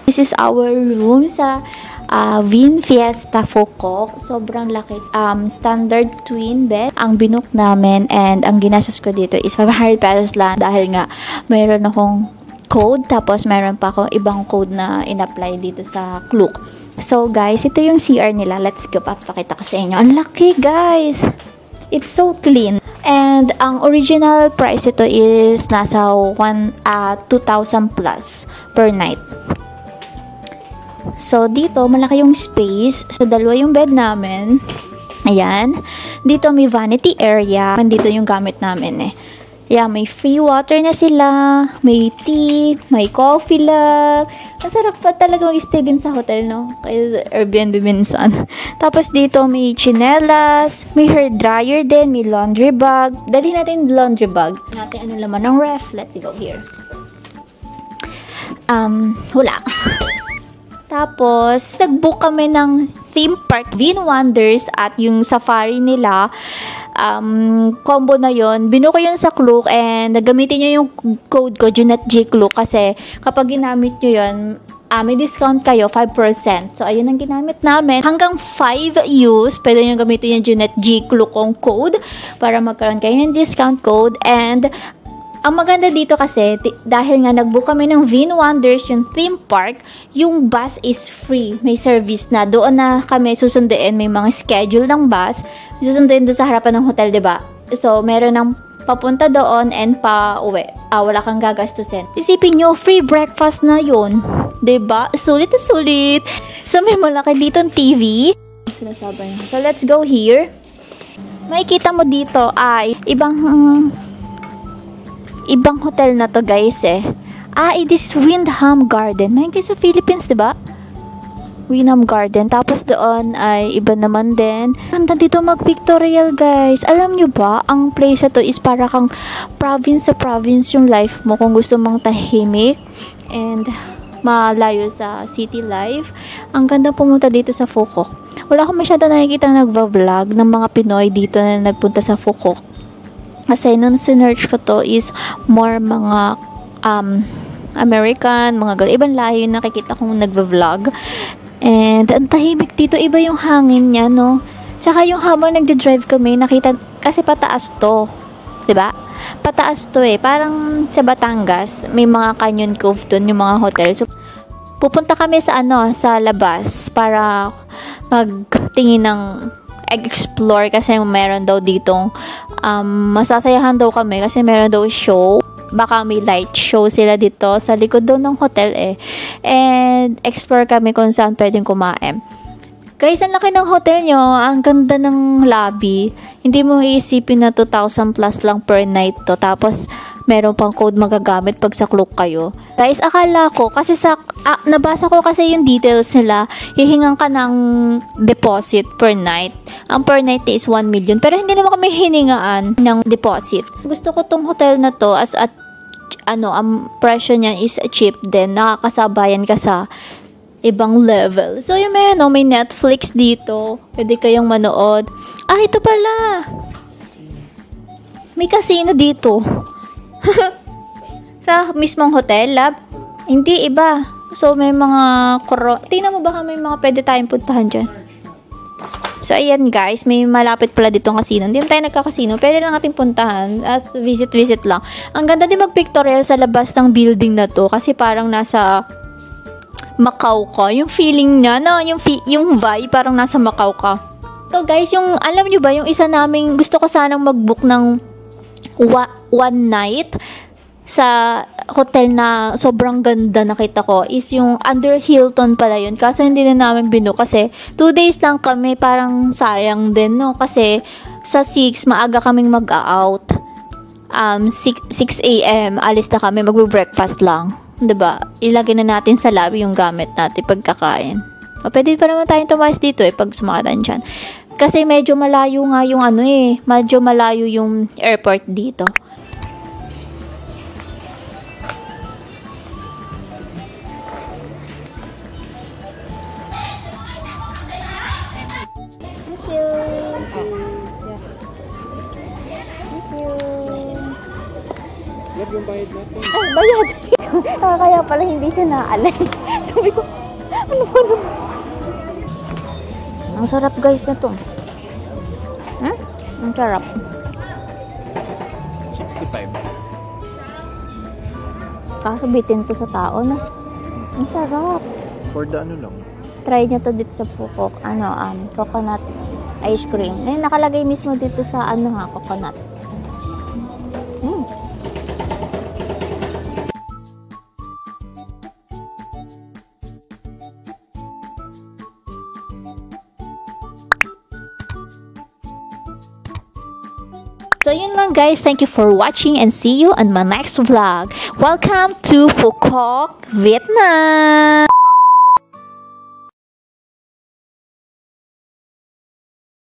This is our room sa Vin Fiesta Focok. Sobrang laki. Standard twin bed ang binook namin, and ang ginastos ko dito is 500 pesos lang dahil nga mayroon akong code, tapos mayroon pa akong ibang code na in-apply dito sa Klook. So guys, ito yung CR nila. Let's go, papakita ko sa inyo. Ang laki guys! It's so clean. And ang original price ito is nasa 2,000 plus per night. So, dito, malaki yung space. So, dalawa yung bed namin. Ayan. Dito, may vanity area. Dito yung gamit namin eh. Yeah, may free water na sila. May tea. May coffee lang. Masarap pa talaga mag-stay din sa hotel, no? Kaya Airbnb minsan. Tapos, dito, may chinelas. May hair dryer din. May laundry bag. Dali natin yung laundry bag. Natin ano laman ng ref. Let's go here. Wala. Tapos, nag-book kami ng theme park, Vin Wonders, at yung safari nila. Combo na yon. Binuko yun sa Klook, and nagamitin nyo yung code ko, Junette J Klook, kasi kapag ginamit nyo yun, may discount kayo, 5%. So, ayun ang ginamit namin. Hanggang 5 use, pwede nyo gamitin yung Junette J Klook kong code para magkaroon kayo ng discount code. And ang maganda dito kasi, dahil nga nag-book kami ng Vin Wonders, yung theme park, yung bus is free. May service na. Doon na kami susunduin. May mga schedule ng bus. Susunduin doon sa harapan ng hotel, diba? So, meron ng papunta doon and pa-uwi. Wala kang gagastusin. Isipin nyo, free breakfast na yun. Diba? Sulit na sulit. So, may malaki ditong TV. So, let's go here. Makikita mo dito ay ibang hotel na to guys eh. It is Windham Garden. May kayo sa Philippines, diba? Windham Garden. Tapos doon ay iba naman din. Ganda dito mag-pictorial guys. Alam nyo ba, ang place na to is para kang province sa province yung life mo kung gusto mong tahimik and malayo sa city life. Ang ganda pumunta dito sa Focok. Wala akong masyado nakikita nagva-vlog ng mga Pinoy dito na nagpunta sa Focok. Kasi nung sinearch ko to is more mga American, mga ibang lahi yung nakikita kong nagva-vlog. And ang tahimik dito, iba yung hangin niya, no? Tsaka yung habang nagde-drive kami, nakita, kasi pataas to. Diba? Pataas to eh. Parang sa Batangas, may mga Canyon Cove dun, yung mga hotel. So, pupunta kami sa sa labas para magtingin ng explore kasi meron daw ditong masasayahan daw kami kasi meron daw show. Baka may light show sila dito sa likod daw ng hotel eh. And explore kami kung saan pwedeng kumain. Guys, ang laki ng hotel nyo. Ang ganda ng lobby. Hindi mo iisipin na 2,000 plus lang per night to. Tapos, meron pang code magagamit pag sa Klook kayo. Guys, akala ko, kasi nabasa ko kasi yung details nila, hihingan ka ng deposit per night. Ang per night is 1 million. Pero hindi naman kami hiningaan ng deposit. Gusto ko tong hotel na to as ang presyo niya is cheap din. Nakakasabayan ka sa ibang level. So, yung may Netflix dito. Pwede kayong manood. Ito pala. May casino dito. Sa mismong hotel, lab? Hindi, iba. So, may mga tingnan mo baka may mga pwede tayong puntahan dyan. So, ayan guys. May malapit pala ditong casino. Hindi tayo nagka-casino. Pwede lang natin puntahan as visit lang. Ang ganda din mag-pictorial sa labas ng building na to. Kasi parang nasa Macau ka. Yung feeling niya, no? Yung vibe, parang nasa Macau ka. So, guys, alam nyo ba, yung isa naming, gusto ko sanang mag-book ng one night sa hotel na sobrang ganda nakita ko is yung under Hilton pala yun. Kaso hindi na namin binook kasi 2 days lang kami, parang sayang din, no? Kasi sa 6, maaga kaming mag-out. 6 a.m. alis na kami, mag-breakfast lang. 'Di ba? Ilagay na natin sa lobby yung gamit natin pagkakain. Pwede pa naman tayong tumaas dito pag sumakatan dyan. Kasi medyo malayo nga yung medyo malayo yung airport dito. Thank you. yung bayad natin. Ay, bayad! Kaya pala hindi siya naalis. Sabi ko, ano ba naman? Ang sarap guys na to. Ang sarap. 65. Kaso bitin to sa tao na. Ang sarap. For the ano lang. Try nyo to dito sa Pukok. Coconut ice cream. Eh, nakalagay mismo dito sa coconut. So yun lang guys, thank you for watching and see you on my next vlog. Welcome to Phu Quoc, Vietnam!